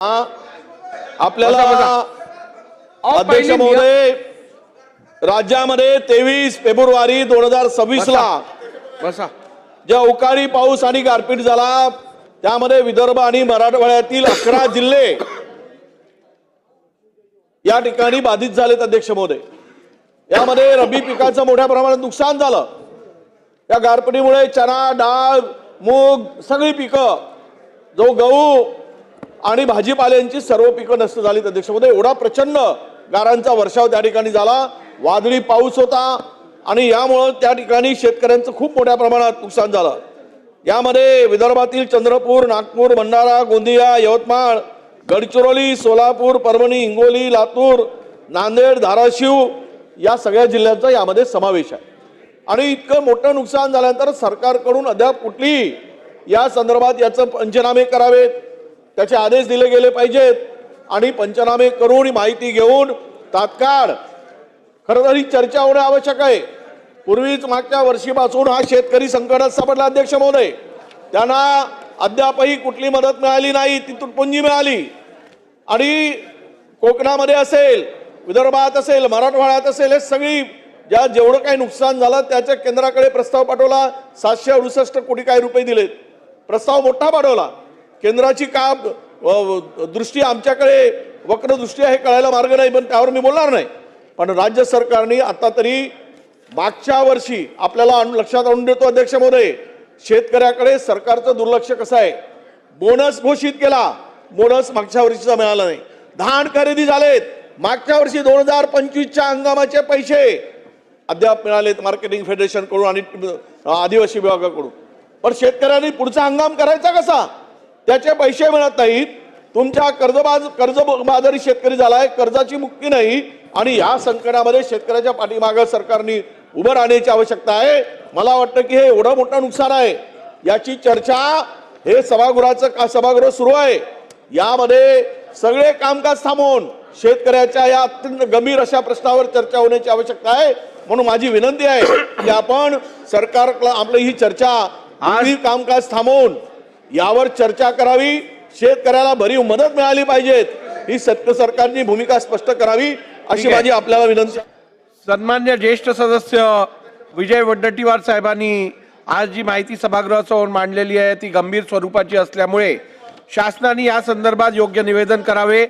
आपल्याला अध्यक्ष महोदय, राज्यामध्ये 23 फेब्रुवारी 2026 ला ज्या अवकाळी पाऊस आणि गारपीट झाला त्यामध्ये विदर्भ आणि मराठवाड्यातील 11 जिल्हे या ठिकाणी बाधित झालेत. अध्यक्ष महोदय, यामध्ये रब्बी पिकाचं मोठ्या प्रमाणात नुकसान झालं. या गारपिटीमुळे चणा, डाळ, मूग सगळी पिकं, जो गहू आणि भाजीपाल्यांची सर्व पिकं नष्ट झालीत. अध्यक्ष महोदय, एवढा प्रचंड गारांचा वर्षाव त्या ठिकाणी झाला, वादळी पाऊस होता आणि यामुळे त्या ठिकाणी शेतकऱ्यांचं खूप मोठ्या प्रमाणात नुकसान झालं. यामध्ये विदर्भातील चंद्रपूर, नागपूर, भंडारा, गोंदिया, यवतमाळ, गडचिरोली, सोलापूर, परभणी, हिंगोली, लातूर, नांदेड, धाराशिव या सगळ्या जिल्ह्यांचा यामध्ये समावेश आहे. आणि इतकं मोठं नुकसान झाल्यानंतर सरकारकडून अद्याप कुठली या संदर्भात याचं पंचनामे करावेत, त्याचे आदेश दिले गेले पाहिजेत आणि पंचनामे करून माहिती घेऊन तात्काळ खरं तर ही चर्चा होणे आवश्यक आहे. पूर्वीच मागच्या वर्षीपासून हा शेतकरी संकटात सापडला. अध्यक्ष महोदय, त्यांना अद्यापही कुठली मदत मिळाली नाही, ती तुटपुंजी मिळाली. आणि कोकणामध्ये असेल, विदर्भात असेल, मराठवाड्यात असेल, हे सगळी जेवढं काही नुकसान झालं त्याच्या केंद्राकडे प्रस्ताव पाठवला. 768 कोटी काही रुपये दिलेत. प्रस्ताव मोठा पाठवला. केंद्राची का दृष्टी आमच्याकडे वक्र दृष्टी आहे कळायला मार्ग नाही, पण त्यावर मी बोलणार नाही. पण राज्य सरकारने आता तरी मागच्या वर्षी आपल्याला लक्षात आणून देतो अध्यक्ष महोदय, शेतकऱ्याकडे सरकारचं दुर्लक्ष कसं आहे. बोनस घोषित केला, बोनस मागच्या वर्षीचा मिळाला नाही. धान खरेदी झालेत, मागच्या वर्षी 2025च्या हंगामाचे पैसे अद्याप मिळालेत मार्केटिंग फेडरेशन कडून आणि आदिवासी विभागाकडून. पण शेतकऱ्यांनी पुढचा हंगाम करायचा कसा, त्याचे पैसे मिळत नाहीत. तुमच्या कर्जबाजारी शेतकरी झालाय, कर्जाची मुक्ती नाही. आणि या संकटामध्ये शेतकऱ्याच्या पाठीमागे सरकारने उभं राहण्याची आवश्यकता आहे. मला वाटतं की हे एवढं मोठं नुकसान आहे, याची चर्चा हे सभागृह सुरू आहे. यामध्ये सगळे कामकाज थांबवून शेतकऱ्याच्या या अत्यंत गंभीर अशा प्रश्नावर चर्चा होण्याची आवश्यकता आहे. म्हणून माझी विनंती आहे की आपण सरकारला आपली ही चर्चा आणि कामकाज थांबवून यावर चर्चा करावी. शेतकऱ्याला भरीव मदत मिळाली पाहिजे, ही सरकारची भूमिका स्पष्ट करावी अशी माझी आपल्याला विनंती. सन्मान्य ज्येष्ठ सदस्य विजय वडेट्टीवार साहेबांनी आज जी माहिती सभागृहासमोर मांडलेली आहे ती गंभीर स्वरूपाची असल्यामुळे शासनाने या संदर्भात योग्य निवेदन करावे.